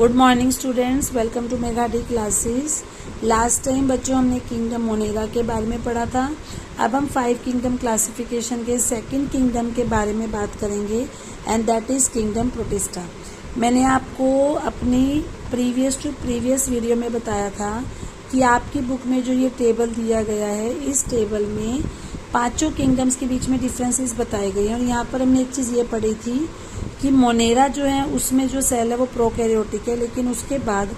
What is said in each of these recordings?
Good morning students, welcome to mega D classes. Last time बच्चों हमने kingdom Monera के बारे में पढ़ा था। अब हम 5 किंगडम क्लासिफिकेशन के सेकंड किंगडम के बारे में बात करेंगे and that is kingdom protista. मैंने आपको अपनी प्रीवियस वीडियो में बताया था कि आपकी बुक में जो ये टेबल दिया गया है, इस टेबल में 5 किंगडम्स के बीच में डिफरेंसेस बताए गए हैं। और यहाँ पर हमने एक चीज़ ये पढ़ी थी कि मोनेरा जो है उसमें जो सेल है वो प्रोकैरियोटिक है, लेकिन उसके बाद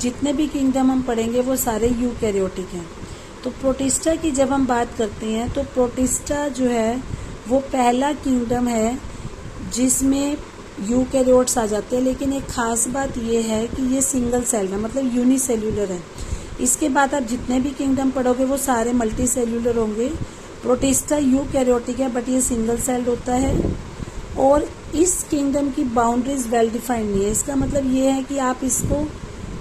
जितने भी किंगडम हम पढ़ेंगे वो सारे यूकैरियोटिक हैं। तो प्रोटिस्टा की जब हम बात करते हैं तो प्रोटिस्टा जो है वो पहला किंगडम है जिसमें यूकैरियोट्स आ जाते हैं, लेकिन एक ख़ास बात ये है कि ये सिंगल सेल है, मतलब यूनिसेल्यूलर है। इसके बाद आप जितने भी किंगडम पढ़ोगे वो सारे मल्टी सेल्यूलर होंगे। प्रोटिस्टा यूकैरियोटिक है बट ये सिंगल सेल्ड होता है और इस किंगडम की बाउंड्रीज वेल डिफाइंड नहीं है। इसका मतलब ये है कि आप इसको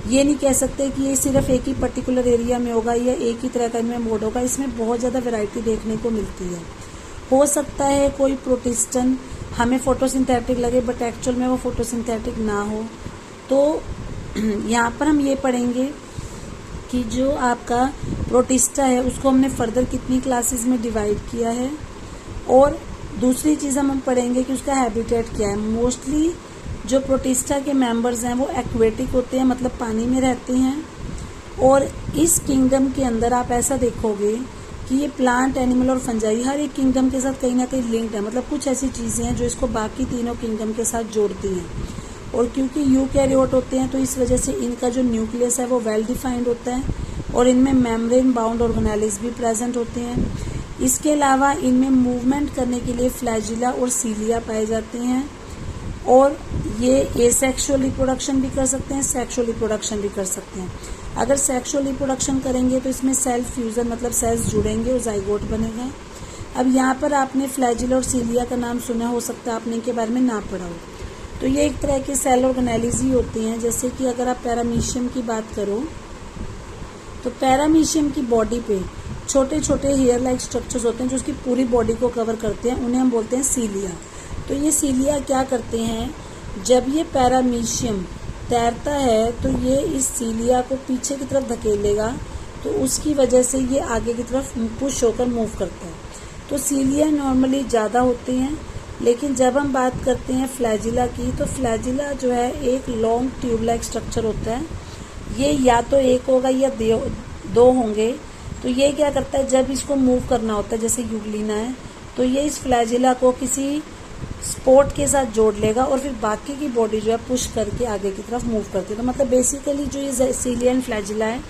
ये नहीं कह सकते कि ये सिर्फ एक ही पर्टिकुलर एरिया में होगा या एक ही तरह का इनमें मोड होगा। इसमें बहुत ज़्यादा वैरायटी देखने को मिलती है। हो सकता है कोई प्रोटिस्टन हमें फोटोसिंथेटिक लगे बट एक्चुअल में वो फोटोसिंथेटिक ना हो। तो यहाँ पर हम ये पढ़ेंगे कि जो आपका प्रोटिस्टा है उसको हमने फर्दर कितनी क्लासेस में डिवाइड किया है, और दूसरी चीज़ हम पढ़ेंगे कि उसका हैबिटेट क्या है। मोस्टली जो प्रोटिस्टा के मेंबर्स हैं वो एक्वेटिक होते हैं, मतलब पानी में रहते हैं। और इस किंगडम के अंदर आप ऐसा देखोगे कि ये प्लांट, एनिमल और फंजाई हर एक किंगडम के साथ कहीं ना कहीं लिंक्ड है, मतलब कुछ ऐसी चीज़ें हैं जो इसको बाकी तीनों किंगडम के साथ जोड़ती हैं। और क्योंकि यूकैरियोट होते हैं तो इस वजह से इनका जो न्यूक्लियस है वो वेल डिफाइंड होता है और इनमें मेम्ब्रेन बाउंड ऑर्गेनेल्स भी प्रेजेंट होते हैं। इसके अलावा इनमें मूवमेंट करने के लिए फ्लैजिला और सीलिया पाए जाते हैं, और ये एसेक्सुअल रिप्रोडक्शन भी कर सकते हैं, सेक्सुअल रिप्रोडक्शन भी कर सकते हैं। अगर सेक्सुअल रिप्रोडक्शन करेंगे तो इसमें सेल फ्यूजन, मतलब सेल्स जुड़ेंगे और जाइगोट बनेगा। अब यहाँ पर आपने फ्लैजिला और सीलिया का नाम सुना, हो सकता है आपने इनके बारे में ना पढ़ा हो। तो ये एक तरह के सेल ऑर्गेनेल्स ही होते हैं। जैसे कि अगर आप पैरामीशियम की बात करो तो पैरामीशियम की बॉडी पे छोटे छोटे हेयर लाइक स्ट्रक्चर्स होते हैं जो उसकी पूरी बॉडी को कवर करते हैं, उन्हें हम बोलते हैं सीलिया। तो ये सीलिया क्या करते हैं, जब ये पैरामीशियम तैरता है तो ये इस सीलिया को पीछे की तरफ धकेलेगा, तो उसकी वजह से ये आगे की तरफ पुश होकर मूव करता है। तो सीलिया नॉर्मली ज़्यादा होते हैं, लेकिन जब हम बात करते हैं फ्लैजिला की तो फ्लैजिला जो है एक लॉन्ग ट्यूब लाइक स्ट्रक्चर होता है। ये या तो एक होगा या दो होंगे। तो ये क्या करता है, जब इसको मूव करना होता है, जैसे यूग्लिना है, तो ये इस फ्लैजिला को किसी स्पोर्ट के साथ जोड़ लेगा और फिर बाकी की बॉडी जो है पुश करके आगे की तरफ मूव करती है। तो मतलब बेसिकली जो ये सीलिया एंड फ्लैजिला है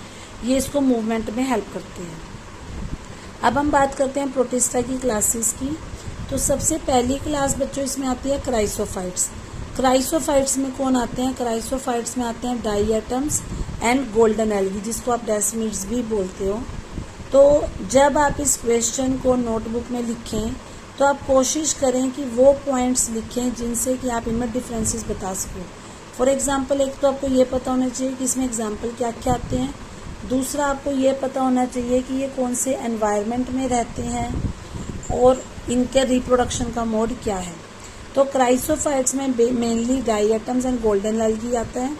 ये इसको मूवमेंट में हेल्प करते हैं। अब हम बात करते हैं प्रोटिस्टा की क्लासेस की। तो सबसे पहली क्लास बच्चों इसमें आती है क्राइसोफाइट्स। क्राइसोफाइट्स में कौन आते हैं, क्राइसोफाइट्स में आते हैं डाईएटम्स एंड गोल्डन एल्गी, जिसको आप डेसिमिड्स भी बोलते हो। तो जब आप इस क्वेश्चन को नोटबुक में लिखें तो आप कोशिश करें कि वो पॉइंट्स लिखें जिनसे कि आप इनमें डिफरेंसेस बता सको। फॉर एग्जांपल, एक तो आपको ये पता होना चाहिए कि इसमें एग्जांपल क्या क्या आते हैं। दूसरा, आपको ये पता होना चाहिए कि ये कौन से एनवायरनमेंट में रहते हैं और इनके रिप्रोडक्शन का मोड क्या है। तो क्राइसोफाइट्स में मेनली डाईएटम्स एंड गोल्डन एल्गी आता है।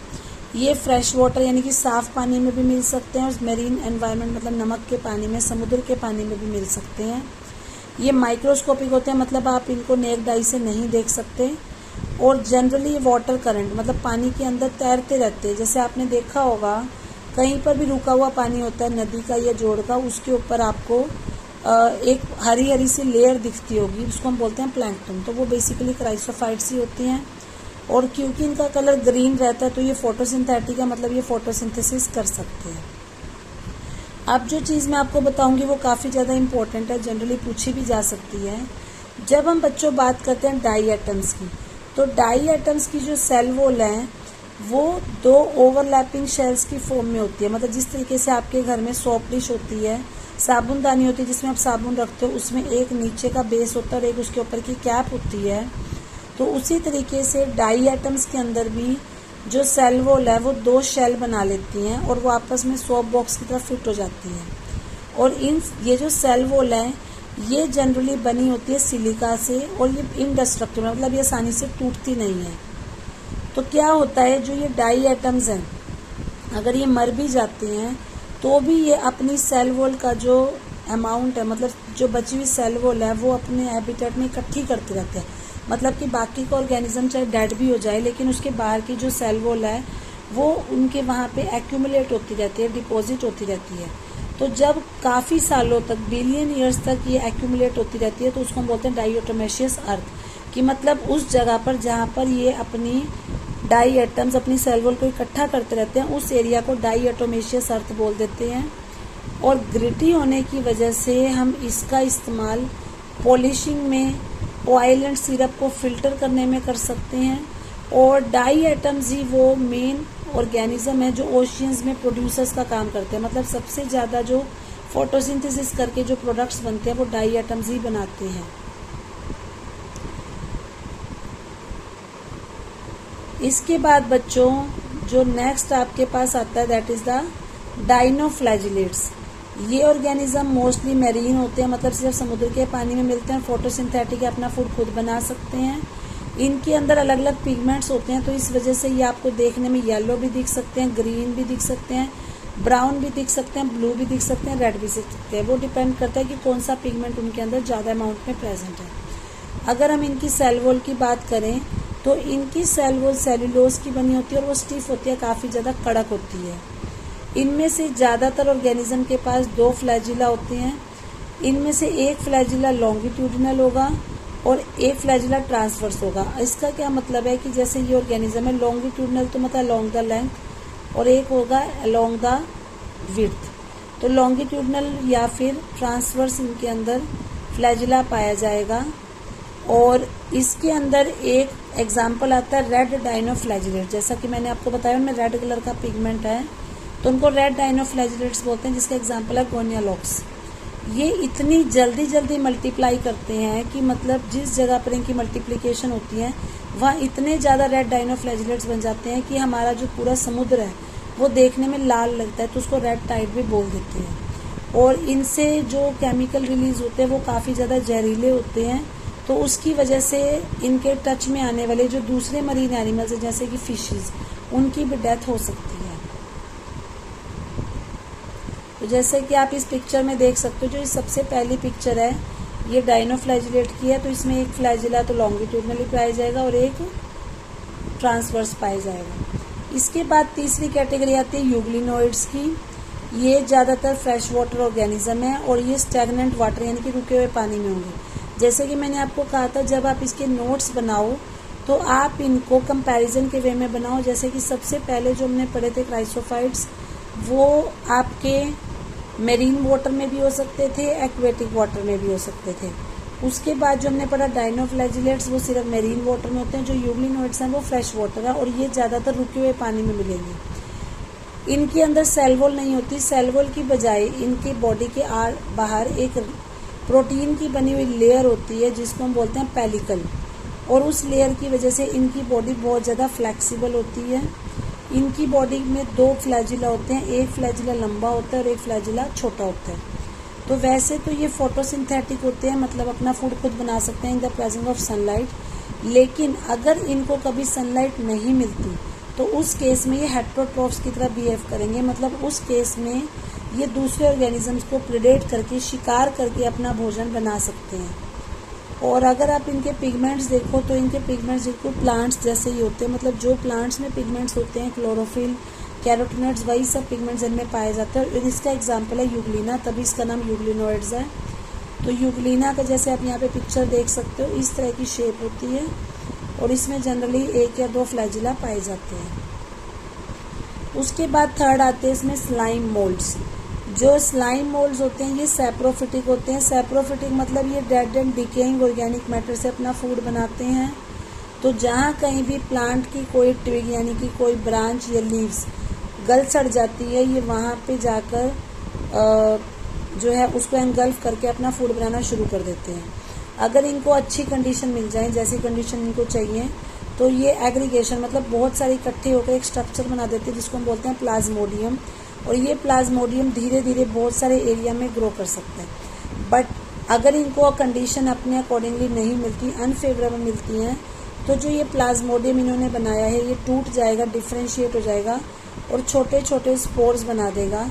ये फ्रेश वाटर यानी कि साफ पानी में भी मिल सकते हैं और मेरीन एनवायरनमेंट मतलब नमक के पानी में, समुद्र के पानी में भी मिल सकते हैं। ये माइक्रोस्कोपिक होते हैं, मतलब आप इनको नेक डाई से नहीं देख सकते। और जनरली ये वाटर करंट मतलब पानी के अंदर तैरते रहते हैं। जैसे आपने देखा होगा कहीं पर भी रुका हुआ पानी होता है नदी का या जोड़ का, उसके ऊपर आपको एक हरी हरी सी लेयर दिखती होगी, उसको हम बोलते हैं प्लैंकटन। तो वो बेसिकली क्राइसोफाइट्स ही होती हैं। और क्योंकि इनका कलर ग्रीन रहता है तो ये फोटोसिंथेटिक है, मतलब ये फोटोसिंथेसिस कर सकते हैं। अब जो चीज़ मैं आपको बताऊंगी वो काफ़ी ज़्यादा इंपॉर्टेंट है, जनरली पूछी भी जा सकती है। जब हम बच्चों बात करते हैं डाईएटम्स की, तो डाईएटम्स की जो सेल वॉल है वो 2 ओवरलैपिंग शेल्स की फॉर्म में होती है। मतलब जिस तरीके से आपके घर में सोप डिश होती है, साबुनदानी होती है जिसमें आप साबुन रखते हो, उसमें एक नीचे का बेस होता है और एक उसके ऊपर की कैप होती है। तो उसी तरीके से डाईएटम्स के अंदर भी जो सेल वॉल है वो 2 शेल बना लेती हैं और वो आपस में सोप बॉक्स की तरफ फिट हो जाती है। और ये जो सेल वॉल है ये जनरली बनी होती है सिलिका से और ये इनडेस्ट्रक्टिबल, मतलब ये आसानी से टूटती नहीं है। तो क्या होता है, जो ये डाई एटम्स हैं अगर ये मर भी जाते हैं तो भी ये अपनी सेल वॉल का जो अमाउंट है, मतलब जो बची हुई सेल वॉल है वो अपने हैबिटेट में इकट्ठी करते रहते हैं। मतलब कि बाकी का ऑर्गेनिज्म चाहे डेड भी हो जाए लेकिन उसके बाहर की जो सेल वॉल है वो उनके वहाँ पे एक्यूमुलेट होती रहती है, डिपॉजिट होती रहती है। तो जब काफ़ी सालों तक, बिलियन ईयर्स तक ये एक्यूमुलेट होती रहती है तो उसको हम बोलते हैं डाइऑटोमेशियस अर्थ, कि मतलब उस जगह पर जहाँ पर ये अपनी डाई एटम्स अपनी सेल वॉल को इकट्ठा करते रहते हैं उस एरिया को डाइऑटोमेशियस अर्थ बोल देते हैं। और ग्रिटी होने की वजह से हम इसका इस्तेमाल पॉलिशिंग में, ऑयल एंड सिरप को फिल्टर करने में कर सकते हैं। और डाई एटम्स ही वो मेन ऑर्गेनिज्म है जो ओशियंस में प्रोड्यूसर्स का काम करते हैं। मतलब सबसे ज़्यादा जो फोटोसिंथेसिस करके जो प्रोडक्ट्स बनते हैं वो डाई एटम्स ही बनाते हैं। इसके बाद बच्चों जो नेक्स्ट आपके पास आता है दैट इज़ द डाइनोफ्लैजिलेट्स। ये ऑर्गेनिज्म मोस्टली मैरीन होते हैं, मतलब सिर्फ समुद्र के पानी में मिलते हैं। फोटोसिंथेटिक अपना फूड खुद बना सकते हैं। इनके अंदर अलग अलग पिगमेंट्स होते हैं तो इस वजह से ये आपको देखने में येलो भी दिख सकते हैं, ग्रीन भी दिख सकते हैं, ब्राउन भी दिख सकते हैं, ब्लू भी दिख सकते हैं, रेड भी दिख सकते हैं। वो डिपेंड करता है कि कौन सा पिगमेंट उनके अंदर ज़्यादा अमाउंट में प्रेजेंट है। अगर हम इनकी सेल वॉल की बात करें तो इनकी सेल वॉल सेल्यूलोज की बनी होती है और वो स्टिफ होती है, काफ़ी ज़्यादा कड़क होती है। इनमें से ज़्यादातर ऑर्गेनिज्म के पास 2 फ्लैजिला होते हैं। इनमें से एक फ्लैजिला लॉन्गिट्यूडिनल होगा और एक फ्लैजिला ट्रांसवर्स होगा। इसका क्या मतलब है कि जैसे ये ऑर्गेनिज्म है लॉन्गिट्यूडिनल तो मतलब अलोंग द लेंथ और एक होगा अलोंग द विड्थ। तो लॉन्गिट्यूडिनल या फिर ट्रांसवर्स इनके अंदर फ्लैजिला पाया जाएगा। और इसके अंदर एक एग्जाम्पल आता है रेड डाइनोफ्लैजिलेट। जैसा कि मैंने आपको बताया उनमें रेड कलर का पिगमेंट है तो उनको रेड डाइनोफ्लैजिलेट्स बोलते हैं, जिसका एग्जाम्पल है गोनियालॉक्स। ये इतनी जल्दी जल्दी मल्टीप्लाई करते हैं कि मतलब जिस जगह पर इनकी मल्टीप्लिकेशन होती है वहाँ इतने ज़्यादा रेड डाइनोफ्लैजिलेट्स बन जाते हैं कि हमारा जो पूरा समुद्र है वो देखने में लाल लगता है, तो उसको रेड टाइड भी बोल देते हैं। और इनसे जो केमिकल रिलीज होते हैं वो काफ़ी ज़्यादा जहरीले होते हैं, तो उसकी वजह से इनके टच में आने वाले जो दूसरे मरीन एनिमल्स हैं जैसे कि फिशेस, उनकी भी डेथ हो सकती है। तो जैसे कि आप इस पिक्चर में देख सकते हो, जो इस सबसे पहली पिक्चर है ये डाइनोफ्लैजिलेट की है, तो इसमें एक फ्लैजिला तो लॉन्गिट्यूडनली पाया जाएगा और एक ट्रांसवर्स पाया जाएगा। इसके बाद तीसरी कैटेगरी आती है यूग्लिनोइड्स की। ये ज़्यादातर फ्रेश वाटर ऑर्गेनिज्म है और ये स्टैग्नेंट वाटर यानी कि रुके हुए पानी में होंगे। जैसे कि मैंने आपको कहा था जब आप इसके नोट्स बनाओ तो आप इनको कंपैरिजन के वे में बनाओ। जैसे कि सबसे पहले जो हमने पढ़े थे क्राइसोफाइट्स, वो आपके मेरीन वाटर में भी हो सकते थे, एक्वेटिक वाटर में भी हो सकते थे। उसके बाद जो हमने पढ़ा डाइनोफ्लैजिलेट्स, वो सिर्फ मेरीन वाटर में होते हैं। जो यूग्लिनोइड्स हैं वो फ्रेश वाटर है और ये ज़्यादातर रुके हुए पानी में मिलेंगे। इनके अंदर सेल वॉल नहीं होती, सेल वॉल की बजाय इनकी बॉडी के बाहर एक प्रोटीन की बनी हुई लेयर होती है जिसको हम बोलते हैं पेलिकल, और उस लेयर की वजह से इनकी बॉडी बहुत ज़्यादा फ्लेक्सिबल होती है। इनकी बॉडी में 2 फ्लैजिला होते हैं, एक फ्लैजिला लंबा होता है और एक फ्लैजिला छोटा होता है। तो वैसे तो ये फोटोसिंथेटिक होते हैं, मतलब अपना फूड खुद बना सकते हैं in the presence of sunlight. लेकिन अगर इनको कभी सनलाइट नहीं मिलती तो उस केस में ये हेट्रोट्रॉफ्स की तरह बिहेव करेंगे। मतलब उस केस में ये दूसरे ऑर्गेनिजम्स को प्रेडेट करके, शिकार करके अपना भोजन बना सकते हैं। और अगर आप इनके पिगमेंट्स देखो तो इनके पिगमेंट्स बिल्कुल प्लांट्स जैसे ही होते हैं। मतलब जो प्लांट्स में पिगमेंट्स होते हैं, क्लोरोफिल, कैरोटीनॉइड्स, वही सब पिगमेंट्स इनमें पाए जाते हैं। और इसका एग्जाम्पल है यूग्लिना, तभी इसका नाम यूग्लिनोइड्स है। तो यूग्लिना का जैसे आप यहाँ पे पिक्चर देख सकते हो, इस तरह की शेप होती है और इसमें जनरली 1 या 2 फ्लैजिला पाए जाते हैं। उसके बाद थर्ड आते हैं इसमें स्लाइम मोल्ड्स। जो स्लाइम मोल्ड्स होते हैं ये सैप्रोफिटिक होते हैं। सैप्रोफिटिक मतलब ये dead and decaying organic matter से अपना फूड बनाते हैं। तो जहाँ कहीं भी प्लांट की कोई ट्विग यानी कि कोई ब्रांच या लीव्स गल सड़ जाती है, ये वहाँ पे जाकर जो है उसको एनगल्फ करके अपना फूड बनाना शुरू कर देते हैं। अगर इनको अच्छी कंडीशन मिल जाए, जैसी कंडीशन इनको चाहिए, तो ये एग्रीगेशन मतलब बहुत सारे इकट्ठे होकर एक स्ट्रक्चर बना देते हैं जिसको हम बोलते हैं प्लाज्मोडियम। और ये प्लाज्मोडियम धीरे धीरे बहुत सारे एरिया में ग्रो कर सकता है। बट अगर इनको कंडीशन अपने अकॉर्डिंगली नहीं मिलती, अनफेवरेबल मिलती हैं, तो जो ये प्लाज्मोडियम इन्होंने बनाया है ये टूट जाएगा, डिफ्रेंशिएट हो जाएगा और छोटे छोटे स्पोर्स बना देगा।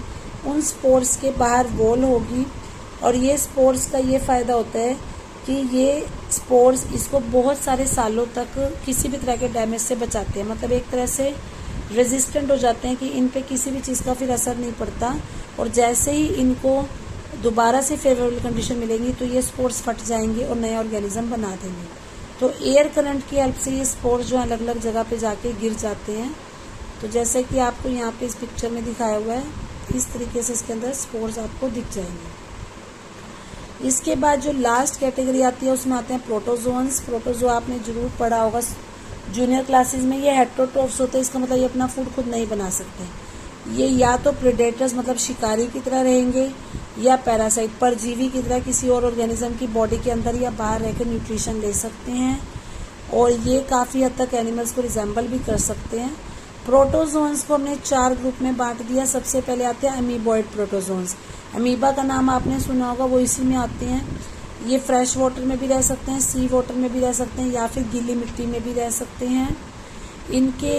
उन स्पोर्स के बाहर वॉल होगी और ये स्पोर्स का ये फ़ायदा होता है कि ये स्पोर्स इसको बहुत सारे सालों तक किसी भी तरह के डैमेज से बचाते हैं। मतलब एक तरह से रेजिस्टेंट हो जाते हैं कि इन पे किसी भी चीज़ का फिर असर नहीं पड़ता, और जैसे ही इनको दोबारा से फेवरेबल कंडीशन मिलेंगी तो ये स्पोर्स फट जाएंगे और नए ऑर्गेनिज्म बना देंगे। तो एयर करंट की हेल्प से ये स्पोर्स जो अलग अलग जगह पे जाके गिर जाते हैं। तो जैसे कि आपको यहाँ पे इस पिक्चर में दिखाया हुआ है, इस तरीके से इसके अंदर स्पोर्स आपको दिख जाएंगे। इसके बाद जो लास्ट कैटेगरी आती है उसमें आते हैं प्रोटोजोन्स। प्रोटोजो आपने जरूर पढ़ा होगा जूनियर क्लासेस में। ये हेटेरोट्रोफ्स होते हैं, इसका मतलब ये अपना फूड खुद नहीं बना सकते। ये या तो प्रेडेटर्स मतलब शिकारी की तरह रहेंगे, या पैरासाइट परजीवी की तरह किसी और ऑर्गेनिज्म की बॉडी के अंदर या बाहर रहकर न्यूट्रिशन ले सकते हैं, और ये काफ़ी हद तक एनिमल्स को रिजेंबल भी कर सकते हैं। प्रोटोजोन्स को हमने 4 ग्रुप में बांट दिया। सबसे पहले आते हैं अमीबॉइड प्रोटोजोन्स। अमीबा का नाम आपने सुना होगा, वो इसी में आते हैं। ये फ्रेश वाटर में भी रह सकते हैं, सी वाटर में भी रह सकते हैं, या फिर गीली मिट्टी में भी रह सकते हैं। इनके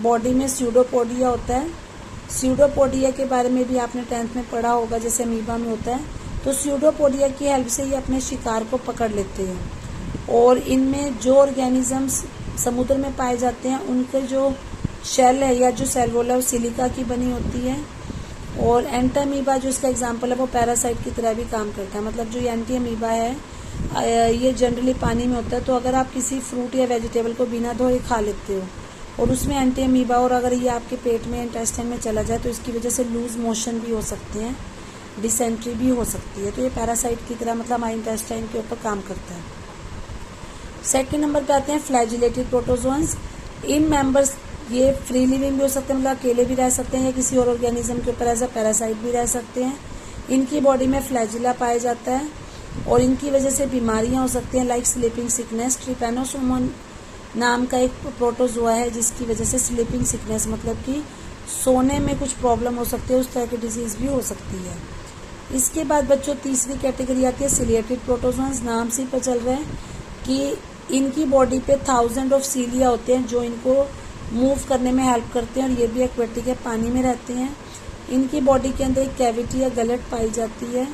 बॉडी में स्यूडोपोडिया होता है। स्यूडोपोडिया के बारे में भी आपने 10th में पढ़ा होगा, जैसे अमीबा में होता है। तो स्यूडोपोडिया की हेल्प से ये अपने शिकार को पकड़ लेते हैं, और इनमें जो ऑर्गेनिजम्स समुद्र में पाए जाते हैं उनके जो शेल है या जो सेल वॉल है वो सिलिका की बनी होती है। और एंटी अमीबा जो इसका एग्जांपल है वो पैरासाइट की तरह भी काम करता है। मतलब जो ये एंटी अमीबा है ये जनरली पानी में होता है। तो अगर आप किसी फ्रूट या वेजिटेबल को बिना धोए खा लेते हो और उसमें एंटी अमीबा, और अगर ये आपके पेट में इंटेस्टाइन में चला जाए तो इसकी वजह से लूज मोशन भी हो सकते हैं, डिसेंट्री भी हो सकती है। तो ये पैरासाइट की तरह मतलब हमारे इंटेस्टाइन के ऊपर काम करता है। सेकेंड नंबर पे आते हैं फ्लैजिलेटेड प्रोटोजोन्स। इन मेंबर्स ये फ्री लिविंग भी हो सकते हैं, मतलब अकेले भी रह सकते हैं, या किसी और ऑर्गेनिज्म के ऊपर एज अ पैरासाइट भी रह सकते हैं। इनकी बॉडी में फ्लैजिला पाया जाता है और इनकी वजह से बीमारियां हो सकती हैं, लाइक स्लीपिंग सिकनेस। ट्रिपैनोसोमन नाम का एक प्रोटोजोआ है जिसकी वजह से स्लीपिंग सिकनेस मतलब कि सोने में कुछ प्रॉब्लम हो सकती है, उस तरह की डिजीज भी हो सकती है। इसके बाद बच्चों तीसरी कैटेगरी आती है सिलिएटेड प्रोटोजोन्स। नाम से पता चल रहा है कि इनकी बॉडी पे 1000 ऑफ सीलिया होते हैं जो इनको मूव करने में हेल्प करते हैं, और ये भी एक्वेटिक है, पानी में रहते हैं। इनकी बॉडी के अंदर एक कैविटी या गलट पाई जाती है,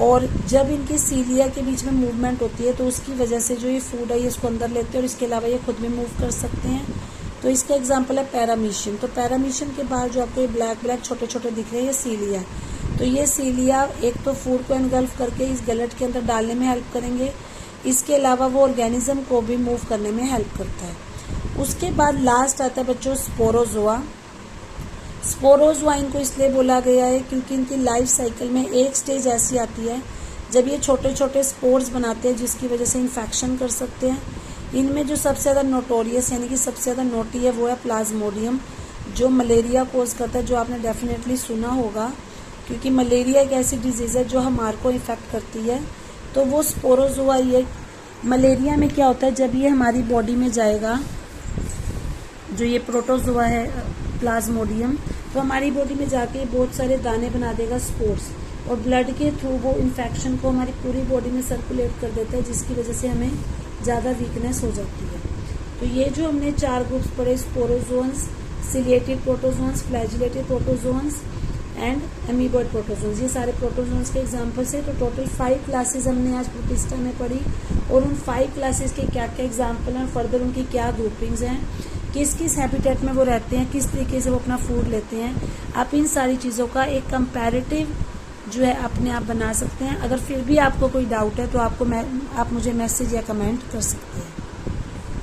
और जब इनकी सीलिया के बीच में मूवमेंट होती है तो उसकी वजह से जो ये फूड है ये इसको अंदर लेते हैं, और इसके अलावा ये खुद भी मूव कर सकते हैं। तो इसका एग्जांपल है पैरामीशियम। तो पैरामीशियम के बाहर जो आपको ये ब्लैक ब्लैक छोटे छोटे दिख रहे हैं ये सीलिया है। तो ये सीलिया एक तो फूड को एनगल्फ करके इस गलट के अंदर डालने में हेल्प करेंगे, इसके अलावा वो ऑर्गेनिज्म को भी मूव करने में हेल्प करता है। उसके बाद लास्ट आता है बच्चों स्पोरोजोआ। स्पोरोजोआ इनको इसलिए बोला गया है क्योंकि इनकी लाइफ साइकिल में एक स्टेज ऐसी आती है जब ये छोटे छोटे स्पोर्स बनाते हैं जिसकी वजह से इन्फेक्शन कर सकते हैं। इनमें जो सबसे ज़्यादा नोटोरियस यानी कि सबसे ज़्यादा नोटी है वो है प्लाज्मोडियम, जो मलेरिया कोज करता है, जो आपने डेफिनेटली सुना होगा, क्योंकि मलेरिया एक ऐसी डिजीज़ है जो हमारे को इफेक्ट करती है। तो वो स्पोरोजोआ ये मलेरिया में क्या होता है, जब ये हमारी बॉडी में जाएगा, जो ये प्रोटोजोआ है प्लाज्मोडियम, तो हमारी बॉडी में जाके बहुत सारे दाने बना देगा स्पोर्स, और ब्लड के थ्रू वो इन्फेक्शन को हमारी पूरी बॉडी में सर्कुलेट कर देता है, जिसकी वजह से हमें ज़्यादा वीकनेस हो जाती है। तो ये जो हमने 4 ग्रुप्स पढ़े, sporozoans, ciliated protozoans, flagellated protozoans and amoeboid protozoans, ये सारे प्रोटोजोन्स के एग्जाम्पल्स है। तो टोटल 5 क्लासेस हमने आज प्रोटिस्टा में पढ़ी, और उन 5 क्लासेस के क्या क्या एग्जाम्पल हैं, फर्दर उनकी क्या ग्रुपिंग्स हैं, किस किस हैबिटेट में वो रहते हैं, किस तरीके से वो अपना फूड लेते हैं। आप इन सारी चीज़ों का एक कंपैरेटिव जो है अपने आप बना सकते हैं। अगर फिर भी आपको कोई डाउट है तो आप मुझे मैसेज या कमेंट कर सकते हैं।